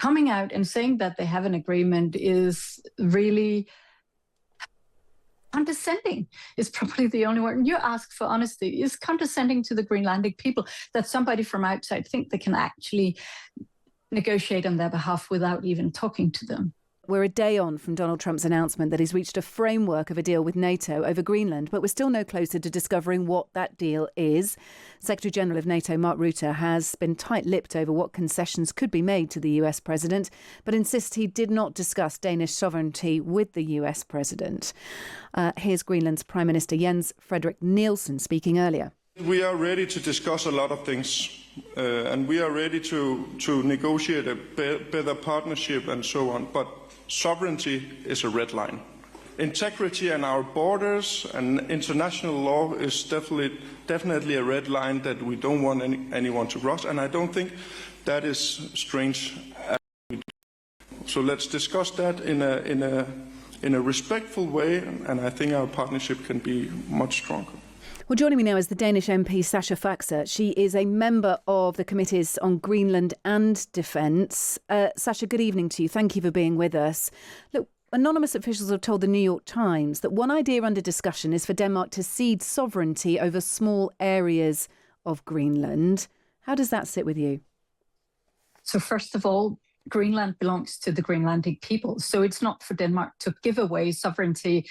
coming out and saying that they have an agreement is really condescending, is probably the only word. And you ask for honesty. Is condescending to the Greenlandic people that somebody from outside think they can actually negotiate on their behalf without even talking to them. We're a day on from Donald Trump's announcement that he's reached a framework of a deal with NATO over Greenland, but we're still no closer to discovering what that deal is. Secretary-General of NATO Mark Rutte has been tight-lipped over what concessions could be made to the US president, but insists he did not discuss Danish sovereignty with the US president. Here's Greenland's Prime Minister Jens Frederik Nielsen speaking earlier. We are ready to discuss a lot of things, and we are ready to negotiate a better partnership and so on, but sovereignty is a red line. Integrity and our borders and international law is definitely a red line that we don't want anyone to cross, and I don't think that is strange. So let's discuss that in a respectful way, and I think our partnership can be much stronger. Well, joining me now is the Danish MP Sascha Faxe. She is a member of the committees on Greenland and Defence. Sascha, good evening to you. Thank you for being with us. Look, anonymous officials have told the New York Times that one idea under discussion is for Denmark to cede sovereignty over small areas of Greenland. How does that sit with you? So first of all, Greenland belongs to the Greenlandic people. So it's not for Denmark to give away sovereignty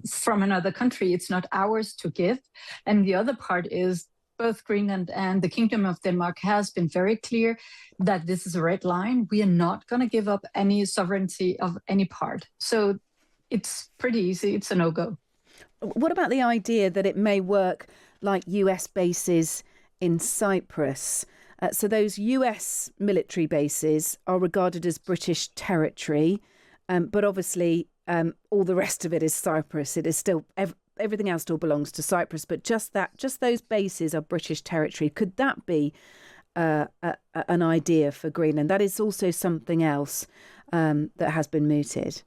from another country. It's not ours to give. And the other part is both Greenland and the Kingdom of Denmark has been very clear that this is a red line. We are not going to give up any sovereignty of any part. So it's pretty easy. It's a no-go. What about the idea that it may work like US bases in Cyprus? So those US military bases are regarded as British territory, but obviously all the rest of it is Cyprus. It is still everything else still belongs to Cyprus, but just those bases are British territory. Could that be an idea for Greenland? That is also something else that has been mooted.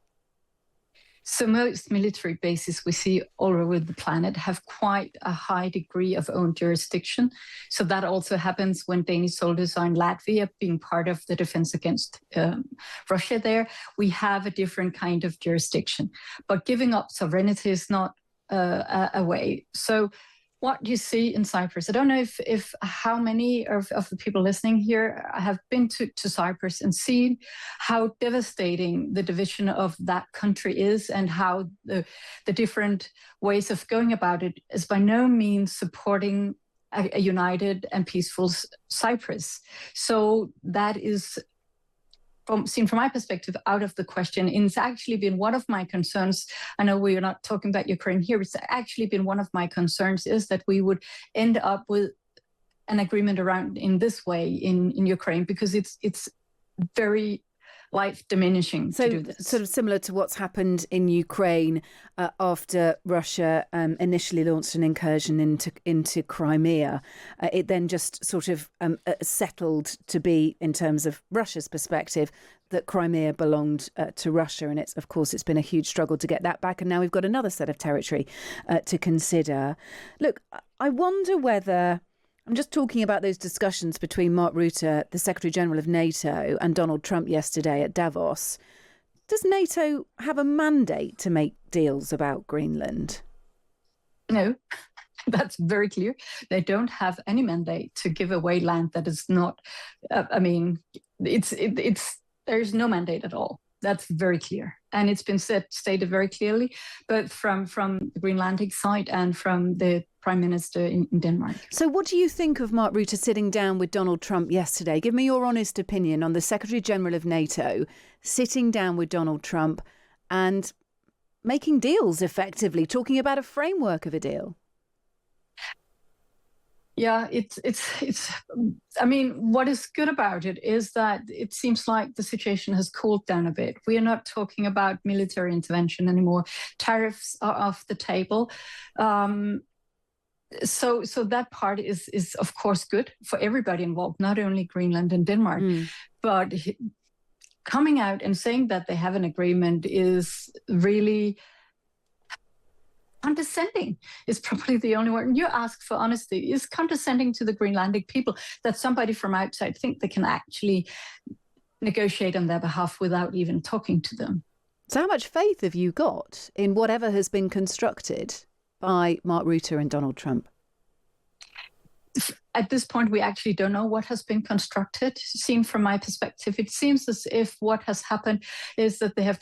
So most military bases we see all over the planet have quite a high degree of own jurisdiction. So that also happens when Danish soldiers are in Latvia, being part of the defense against Russia there. We have a different kind of jurisdiction. But giving up sovereignty is not a way. So what you see in Cyprus, I don't know if how many of the people listening here have been to Cyprus and seen how devastating the division of that country is, and how the different ways of going about it is by no means supporting a united and peaceful Cyprus. So that is, seen from my perspective, out of the question. And it's actually been one of my concerns. I know we are not talking about Ukraine here, but it's actually been one of my concerns is that we would end up with an agreement around in this way in Ukraine, because it's very life diminishing to do this. Sort of similar to what's happened in Ukraine after Russia initially launched an incursion into Crimea. It then just sort of settled to be, in terms of Russia's perspective, that Crimea belonged to Russia. And it's been a huge struggle to get that back. And now we've got another set of territory to consider. Look, I wonder whether, I'm just talking about those discussions between Mark Rutte, the Secretary-General of NATO, and Donald Trump yesterday at Davos. Does NATO have a mandate to make deals about Greenland? No, that's very clear. They don't have any mandate to give away land that is not, there's no mandate at all. That's very clear. And it's been stated very clearly, both from the Greenlandic side and from the Prime Minister in Denmark. So what do you think of Mark Rutte sitting down with Donald Trump yesterday? Give me your honest opinion on the Secretary-General of NATO sitting down with Donald Trump and making deals, effectively, talking about a framework of a deal. Yeah, what is good about it is that it seems like the situation has cooled down a bit. We are not talking about military intervention anymore. Tariffs are off the table. So that part is of course good for everybody involved, not only Greenland and Denmark. But coming out and saying that they have an agreement is really condescending, is probably the only word. And you ask for honesty. Is condescending to the Greenlandic people that somebody from outside think they can actually negotiate on their behalf without even talking to them. So how much faith have you got in whatever has been constructed by Mark Rutte and Donald Trump? At this point, we actually don't know what has been constructed. Seen from my perspective, it seems as if what has happened is that they have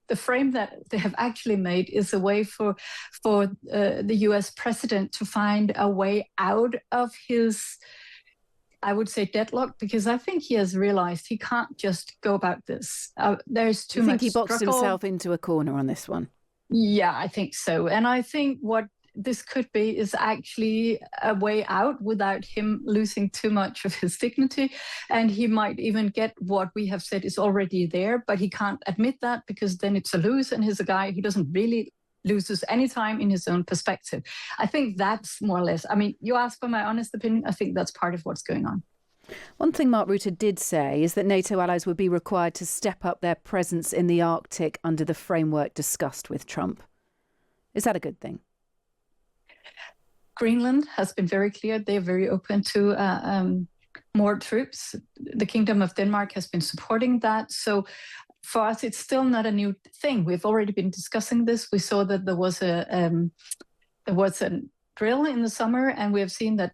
the frame that they have actually made is a way for the US president to find a way out of his, I would say, deadlock, because I think he has realized he can't just go about this. There's too much I think he boxed struggle. himself into a corner on this one. Yeah, I think so. And I think what this could be is actually a way out without him losing too much of his dignity. And he might even get what we have said is already there, but he can't admit that, because then it's a lose, and he's a guy who doesn't really loses any time in his own perspective. I think that's more or less, I mean, you ask for my honest opinion, I think that's part of what's going on. One thing Mark Rutte did say is that NATO allies would be required to step up their presence in the Arctic under the framework discussed with Trump. Is that a good thing? Greenland has been very clear. They're very open to more troops. The Kingdom of Denmark has been supporting that. So for us, it's still not a new thing. We've already been discussing this. We saw that there was a drill in the summer, and we have seen that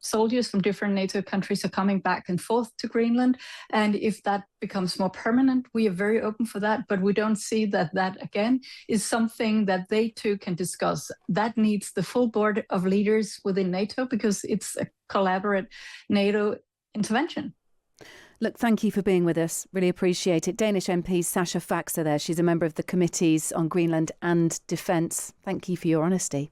soldiers from different NATO countries are coming back and forth to Greenland. And if that becomes more permanent, we are very open for that. But we don't see that again, is something that they too can discuss. That needs the full board of leaders within NATO, because it's a collaborative NATO intervention. Look, thank you for being with us. Really appreciate it. Danish MP Sascha Faxe there. She's a member of the committees on Greenland and Defence. Thank you for your honesty.